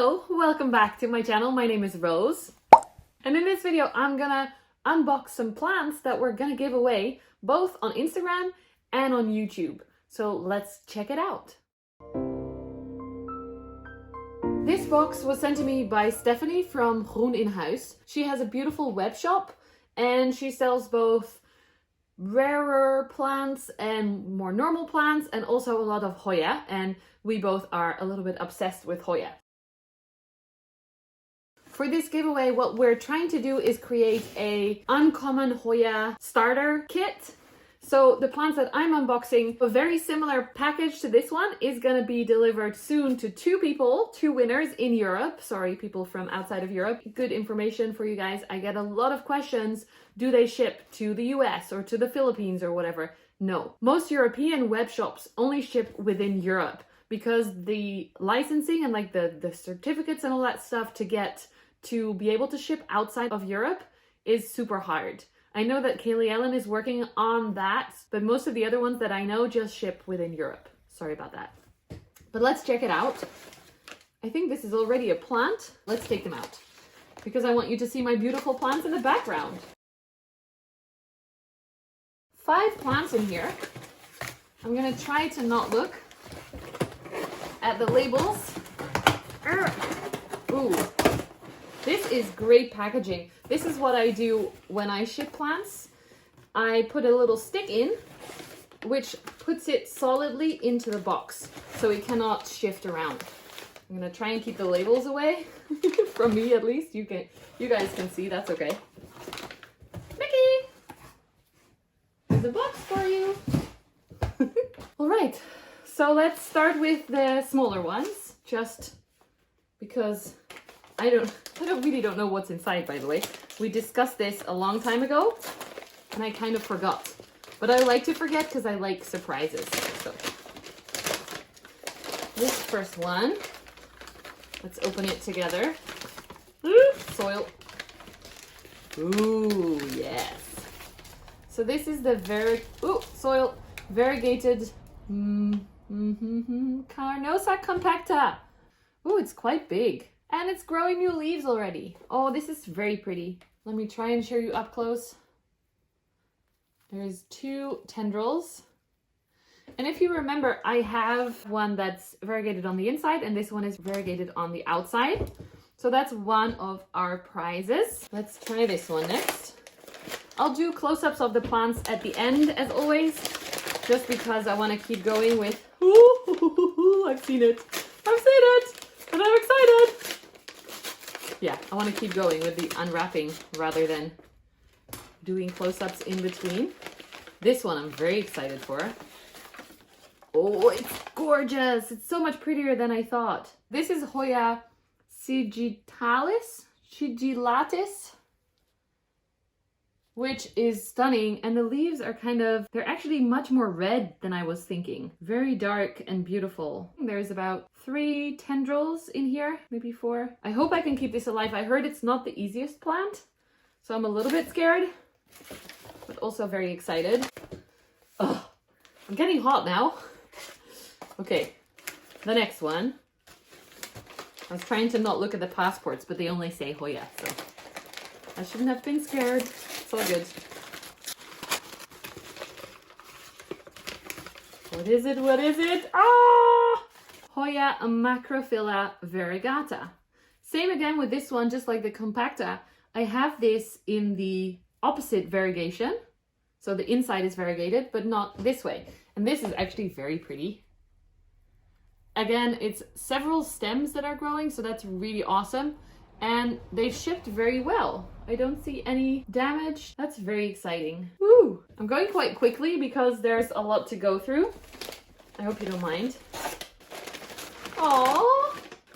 Hello, welcome back to my channel. My name is Roos. And in this video, I'm gonna unbox some plants that we're gonna give away both on Instagram and on YouTube. So let's check it out. This box was sent to me by Stephanie from Groen in huis. She has a beautiful web shop and she sells both rarer plants and more normal plants and also a lot of Hoya, and we both are a little bit obsessed with Hoya. For this giveaway, what we're trying to do is create a uncommon Hoya starter kit. So the plants that I'm unboxing, a very similar package to this one, is going to be delivered soon to two winners in Europe. Sorry, people from outside of Europe. Good information for you guys. I get a lot of questions. Do they ship to the US or to the Philippines or whatever? No. Most European web shops only ship within Europe because the licensing and like the certificates and all that stuff to be able to ship outside of Europe is super hard. I know that Kaylee Ellen is working on that, but most of the other ones that I know just ship within Europe. Sorry about that. But let's check it out. I think this is already a plant. Let's take them out because I want you to see my beautiful plants in the background. 5 plants in here. I'm gonna try to not look at the labels. Ooh. This is great packaging. This is what I do when I ship plants. I put a little stick in, which puts it solidly into the box, so it cannot shift around. I'm gonna try and keep the labels away from me at least. You guys can see, that's okay. Mickey! There's a box for you. All right, so let's start with the smaller ones, just because I really don't know what's inside, by the way. We discussed this a long time ago and I kind of forgot. But I like to forget because I like surprises. So this first one, let's open it together. Ooh, soil. Ooh, yes. So this is the variegated carnosa compacta. Ooh, it's quite big. And it's growing new leaves already. Oh, this is very pretty. Let me try and show you up close. There's 2 tendrils. And if you remember, I have one that's variegated on the inside and this one is variegated on the outside. So that's one of our prizes. Let's try this one next. I'll do close-ups of the plants at the end as always, just because I want to keep going with, I've seen it. And I'm excited. Yeah, I want to keep going with the unwrapping rather than doing close-ups in between. This one I'm very excited for. Oh, it's gorgeous. It's so much prettier than I thought. This is Hoya sigillatis, which is stunning. And the leaves are they're actually much more red than I was thinking. Very dark and beautiful. There's about 3 tendrils in here, maybe 4. I hope I can keep this alive. I heard it's not the easiest plant, so I'm a little bit scared, but also very excited. Ugh, I'm getting hot now. Okay, the next one. I was trying to not look at the passports, but they only say Hoya, so I shouldn't have been scared. It's all good. What is it? What is it? Ah! Hoya macrophylla variegata. Same again with this one, just like the compacta. I have this in the opposite variegation. So the inside is variegated, but not this way. And this is actually very pretty. Again, it's several stems that are growing, so that's really awesome. And they've shipped very well. I don't see any damage. That's very exciting. Woo! I'm going quite quickly because there's a lot to go through. I hope you don't mind. Aww!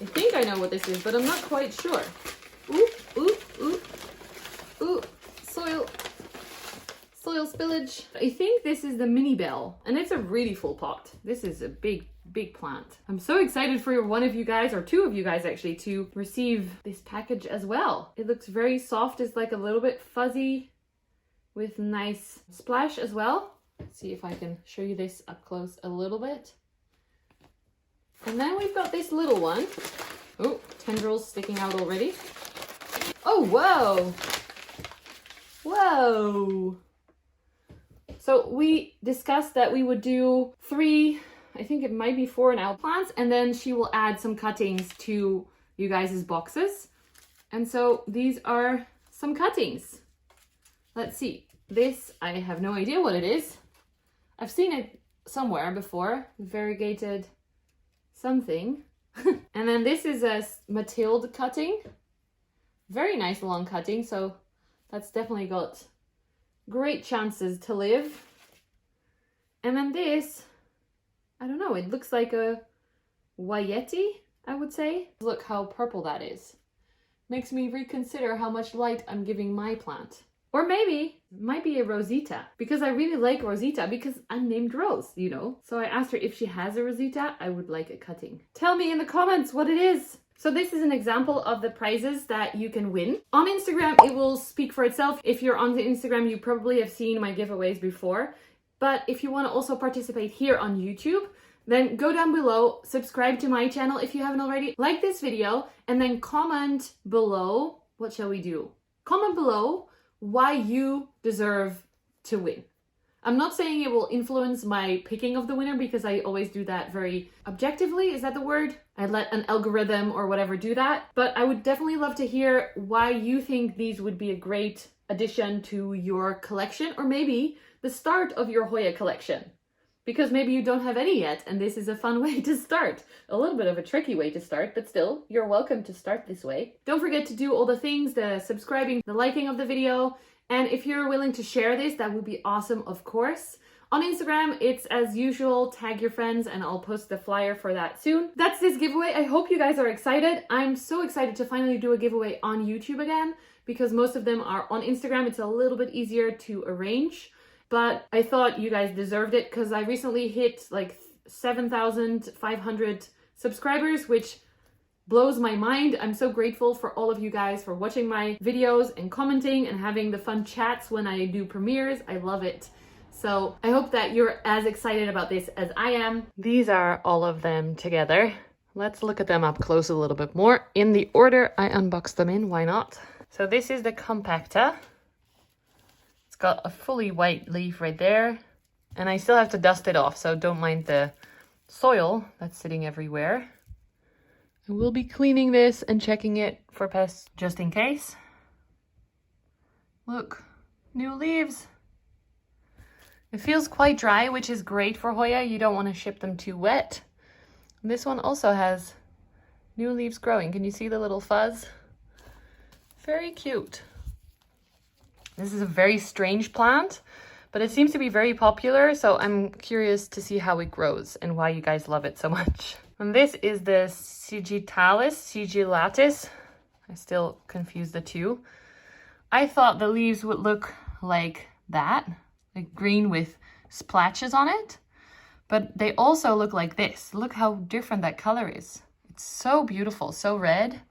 I think I know what this is, but I'm not quite sure. Ooh, ooh, ooh. Ooh, soil spillage. I think this is the minibelle, and it's a really full pot. This is a big plant. I'm so excited for one of you guys, or 2 of you guys actually, to receive this package as well. It looks very soft. It's like a little bit fuzzy with nice splash as well. Let's see if I can show you this up close a little bit. And then we've got this little one. Oh, tendrils sticking out already. Oh, whoa! Whoa! So we discussed that we would do 3, I think it might be 4 now, plants, and then she will add some cuttings to you guys' boxes. And so these are some cuttings. Let's see. This, I have no idea what it is. I've seen it somewhere before. Variegated something. And then this is a Mathilde cutting. Very nice long cutting, so that's definitely got great chances to live. And then this, I don't know, it looks like a Wayeti, I would say. Look how purple that is. Makes me reconsider how much light I'm giving my plant. Or maybe it might be a rosita, because I really like rosita because I'm named Rose, you know. So I asked her if she has a rosita, I would like a cutting. Tell me in the comments what it is. So this is an example of the prizes that you can win. On Instagram, it will speak for itself. If you're on the Instagram, you probably have seen my giveaways before. But if you want to also participate here on YouTube, then go down below, subscribe to my channel if you haven't already, like this video, and then comment below, what shall we do? Comment below why you deserve to win. I'm not saying it will influence my picking of the winner because I always do that very objectively. Is that the word? I let an algorithm or whatever do that. But I would definitely love to hear why you think these would be a great addition to your collection, or maybe the start of your Hoya collection. Because maybe you don't have any yet, and this is a fun way to start. A little bit of a tricky way to start, but still, you're welcome to start this way. Don't forget to do all the things, the subscribing, the liking of the video, and if you're willing to share this, that would be awesome, of course. On Instagram, it's as usual, tag your friends, and I'll post the flyer for that soon. That's this giveaway. I hope you guys are excited. I'm so excited to finally do a giveaway on YouTube again, because most of them are on Instagram. It's a little bit easier to arrange. But I thought you guys deserved it because I recently hit like 7,500 subscribers, which blows my mind. I'm so grateful for all of you guys for watching my videos and commenting and having the fun chats when I do premieres. I love it. So I hope that you're as excited about this as I am. These are all of them together. Let's look at them up close a little bit more in the order I unboxed them in. Why not? So this is the compacta. Got a fully white leaf right there, and I still have to dust it off, so don't mind the soil that's sitting everywhere. I will be cleaning this and checking it for pests just in case. Look, new leaves. It feels quite dry, which is great for Hoya. You don't want to ship them too wet. This one also has new leaves growing. Can you see the little fuzz? Very cute. This is a very strange plant, but it seems to be very popular, so I'm curious to see how it grows and why you guys love it so much. And this is the sigillatis. I still confuse the two. I thought the leaves would look like that, like green with splashes on it, but they also look like this. Look how different that color is. It's so beautiful, so red,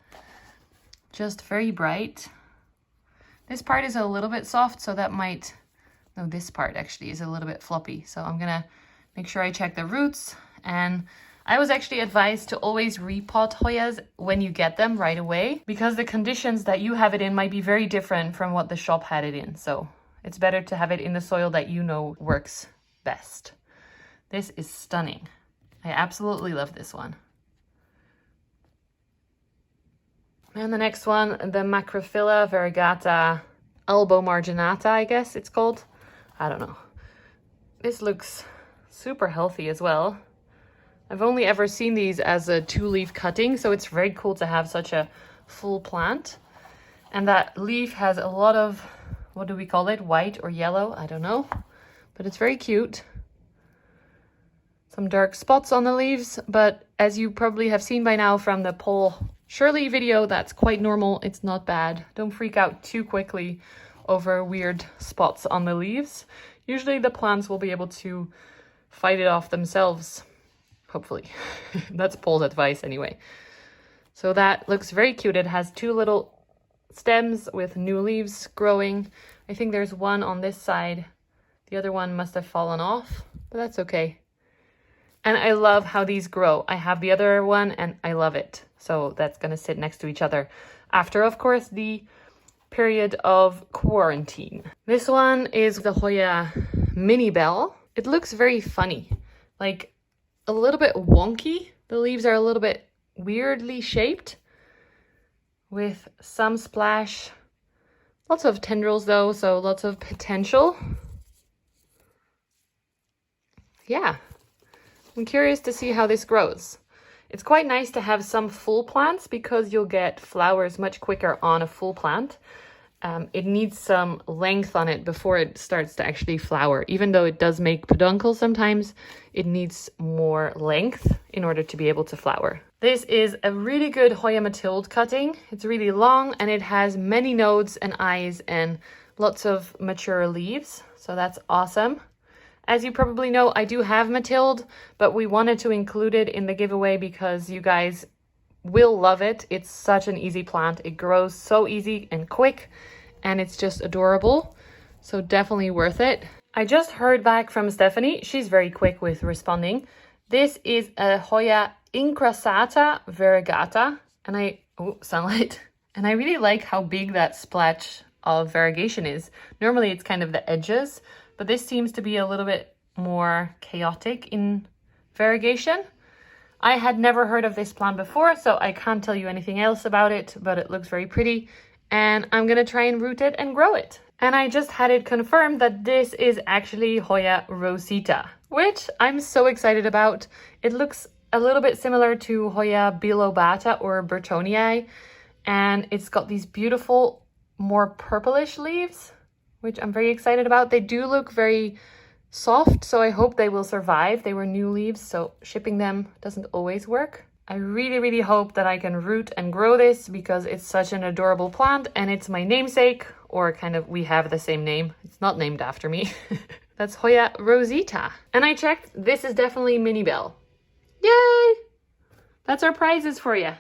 just very bright. This part is a little bit soft, so that might, no, this part actually is a little bit floppy. So I'm gonna make sure I check the roots. And I was actually advised to always repot Hoyas when you get them right away, because the conditions that you have it in might be very different from what the shop had it in. So it's better to have it in the soil that you know works best. This is stunning. I absolutely love this one. And the next one, the macrophylla, variegata, elbow marginata, I guess it's called. I don't know. This looks super healthy as well. I've only ever seen these as a 2-leaf cutting, so it's very cool to have such a full plant. And that leaf has a lot of, what do we call it? White or yellow? I don't know. But it's very cute. Some dark spots on the leaves, but as you probably have seen by now from the Paul Shirley video, that's quite normal. It's not bad. Don't freak out too quickly over weird spots on the leaves. Usually the plants will be able to fight it off themselves, hopefully. That's Paul's advice anyway. So that looks very cute. It has 2 little stems with new leaves growing. I think there's one on this side. The other one must have fallen off, but that's okay. And I love how these grow. I have the other one and I love it. So that's going to sit next to each other after, of course, the period of quarantine. This one is the Hoya minibelle. It looks very funny, like a little bit wonky. The leaves are a little bit weirdly shaped with some splash. Lots of tendrils though, so lots of potential. Yeah, I'm curious to see how this grows. It's quite nice to have some full plants because you'll get flowers much quicker on a full plant. It needs some length on it before it starts to actually flower. Even though it does make peduncles sometimes, it needs more length in order to be able to flower. This is a really good Hoya mathilde cutting. It's really long and it has many nodes and eyes and lots of mature leaves. So that's awesome. As you probably know, I do have mathilde, but we wanted to include it in the giveaway because you guys will love it. It's such an easy plant. It grows so easy and quick, and it's just adorable. So definitely worth it. I just heard back from Stephanie. She's very quick with responding. This is a Hoya incrassata variegata, and sunlight. And I really like how big that splash of variegation is. Normally it's kind of the edges, but this seems to be a little bit more chaotic in variegation. I had never heard of this plant before, so I can't tell you anything else about it, but it looks very pretty. And I'm gonna try and root it and grow it. And I just had it confirmed that this is actually Hoya rosita, which I'm so excited about. It looks a little bit similar to Hoya bilobata or Burtonii, and it's got these beautiful, more purplish leaves, which I'm very excited about. They do look very soft, so I hope they will survive. They were new leaves, so shipping them doesn't always work. I really, really hope that I can root and grow this because it's such an adorable plant and it's my namesake, or kind of we have the same name. It's not named after me. That's Hoya rosita. And I checked, this is definitely minibelle. Yay! That's our prizes for you.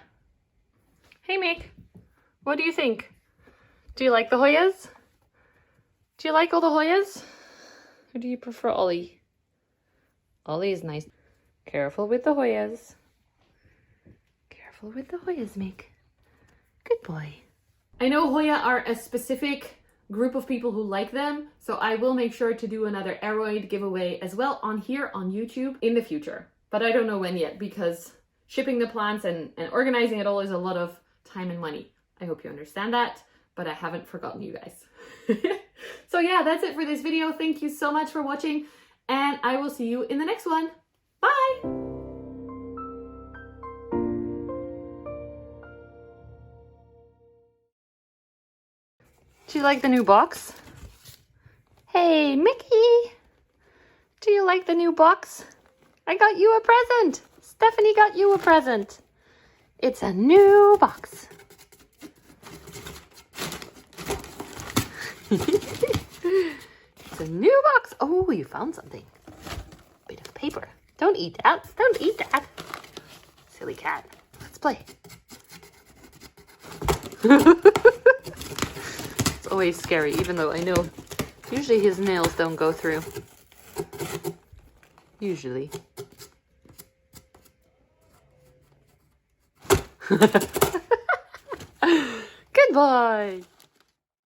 Hey Mick, what do you think? Do you like the Hoyas? Do you like all the Hoyas? Or do you prefer Ollie? Ollie is nice. Careful with the Hoyas. Careful with the Hoyas, Mick. Good boy. I know Hoya are a specific group of people who like them, so I will make sure to do another aroid giveaway as well on here on YouTube in the future. But I don't know when yet because shipping the plants and organizing it all is a lot of time and money. I hope you understand that, but I haven't forgotten you guys. So yeah, that's it for this video. Thank you so much for watching, and I will see you in the next one. Bye! Do you like the new box? Hey, Mickey! Do you like the new box? I got you a present! Stephanie got you a present. It's a new box. It's a new box. Oh, you found something. Bit of paper. Don't eat that. Don't eat that. Silly cat. Let's play. It's always scary, even though I know usually his nails don't go through. Usually. Good boy.